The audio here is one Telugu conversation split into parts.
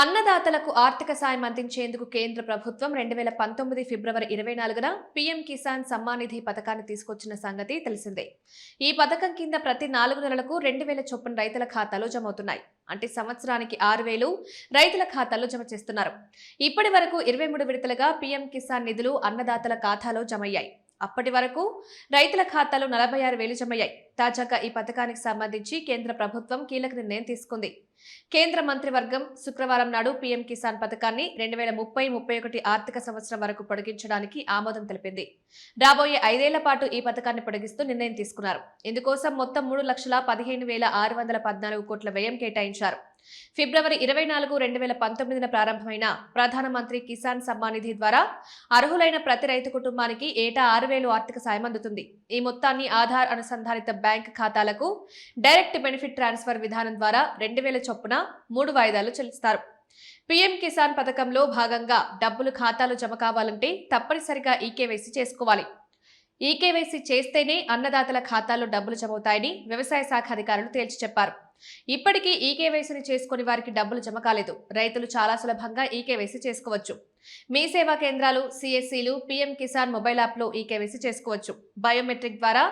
అన్నదాతలకు ఆర్థిక సాయం అందించేందుకు కేంద్ర ప్రభుత్వం 2019 ఫిబ్రవరి 24న పీఎం కిసాన్ సమ్మాన్ నిధి పథకాన్ని తీసుకొచ్చిన సంగతి తెలిసిందే. ఈ పథకం కింద ప్రతి 4 నెలలకు 2000 చొప్పున రైతుల ఖాతాలో జమవుతున్నాయి. అంటే సంవత్సరానికి 6000 రైతుల ఖాతాలో జమ చేస్తున్నారు. ఇప్పటి వరకు 23 విడతలుగా పీఎం కిసాన్ నిధులు అన్నదాతల ఖాతాలో జమయ్యాయి. అప్పటి వరకు రైతుల ఖాతాలో 46,000 జమయ్యాయి. తాజాగా ఈ పథకానికి సంబంధించి కేంద్ర ప్రభుత్వం కీలక నిర్ణయం తీసుకుంది. కేంద్ర మంత్రివర్గం శుక్రవారం నాడు పీఎం కిసాన్ పథకాన్ని 2030-31 ఆర్థిక సంవత్సరం వరకు పొడిగించడానికి ఆమోదం తెలిపింది. రాబోయే 5 ఏళ్ల పాటు ఈ పథకాన్ని పొడిగిస్తూ నిర్ణయం తీసుకున్నారు. ఇందుకోసం మొత్తం 3,15,614 కోట్ల వ్యయం కేటాయించారు. ఫిబ్రవరి 24, 2019న ప్రారంభమైన ప్రధానమంత్రి కిసాన్ సమ్మాన్ నిధి ద్వారా అర్హులైన ప్రతి రైతు కుటుంబానికి ఏటా 6,000 ఆర్థిక సాయం అందుతుంది. ఈ మొత్తాన్ని ఆధార్ అనుసంధానిత బ్యాంక్ ఖాతాలకు డైరెక్ట్ బెనిఫిట్ ట్రాన్స్ఫర్ విధానం ద్వారా 2,000 చొప్పున 3 వాయిదాలు చెల్లిస్తారు. పీఎం కిసాన్ పథకంలో భాగంగా డబ్బులు ఖాతాలో జమ కావాలంటే తప్పనిసరిగా ఈకేవైసీ చేసుకోవాలి. ఈకేవైసీ చేస్తేనే అన్నదాతల ఖాతాల్లో డబ్బులు జమవుతాయని వ్యవసాయ శాఖ అధికారులు తేల్చి చెప్పారు. ఇప్పటికీ ఈకేవైసీని చేసుకుని వారికి డబ్బులు జమ కాలేదు. రైతులు చాలా సులభంగా ఈకేవైసీ చేసుకోవచ్చు. మీ సేవా కేంద్రాలు, సిఎస్సిలు, పీఎం కిసాన్ మొబైల్ యాప్లో ఈకేవైసీ చేసుకోవచ్చు. బయోమెట్రిక్ ద్వారా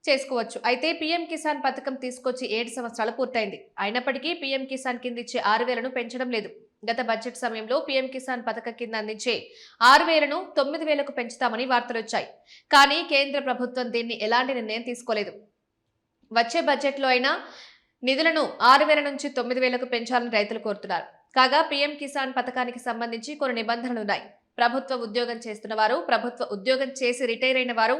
చేసుకోవచ్చు. అయితే పీఎం కిసాన్ పథకం తీసుకొచ్చి 7 సంవత్సరాలు పూర్తయింది. అయినప్పటికీ పీఎం కిసాన్ కింద ఇచ్చే 6,000ను పెంచడం లేదు. గత బడ్జెట్ సమయంలో పీఎం కిసాన్ పథకం కింద అందించే 6,000ను 9,000కు పెంచుతామని వార్తలొచ్చాయి. కానీ కేంద్ర ప్రభుత్వం దీన్ని ఎలాంటి నిర్ణయం తీసుకోలేదు. వచ్చే బడ్జెట్లో అయినా నిధులను 6,000 నుంచి 9,000కు పెంచాలని రైతులు కోరుతున్నారు. కాగా పీఎం కిసాన్ పథకానికి సంబంధించి కొన్ని నిబంధనలున్నాయి. ప్రభుత్వ ఉద్యోగం చేస్తున్న వారు, ప్రభుత్వ ఉద్యోగం చేసి రిటైర్ అయిన వారు,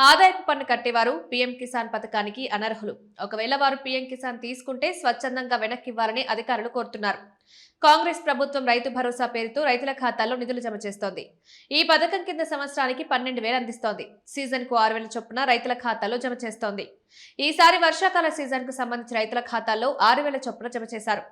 ఆదాయపు పన్ను కట్టేవారు పీఎం కిసాన్ పథకానికి అనర్హులు. ఒకవేళ వారు పీఎం కిసాన్ తీసుకుంటే స్వచ్ఛందంగా వెనక్కివ్వాలని అధికారులు కోరుతున్నారు. కాంగ్రెస్ ప్రభుత్వం రైతు భరోసా పేరుతో రైతుల ఖాతాల్లో నిధులు జమ చేస్తోంది. ఈ పథకం కింద సంవత్సరానికి 12,000 అందిస్తోంది. సీజన్కు 6,000 చొప్పున రైతుల ఖాతాల్లో జమ చేస్తోంది. ఈసారి వర్షాకాల సీజన్కు సంబంధించి రైతుల ఖాతాల్లో 6,000 చొప్పున జమ చేశారు.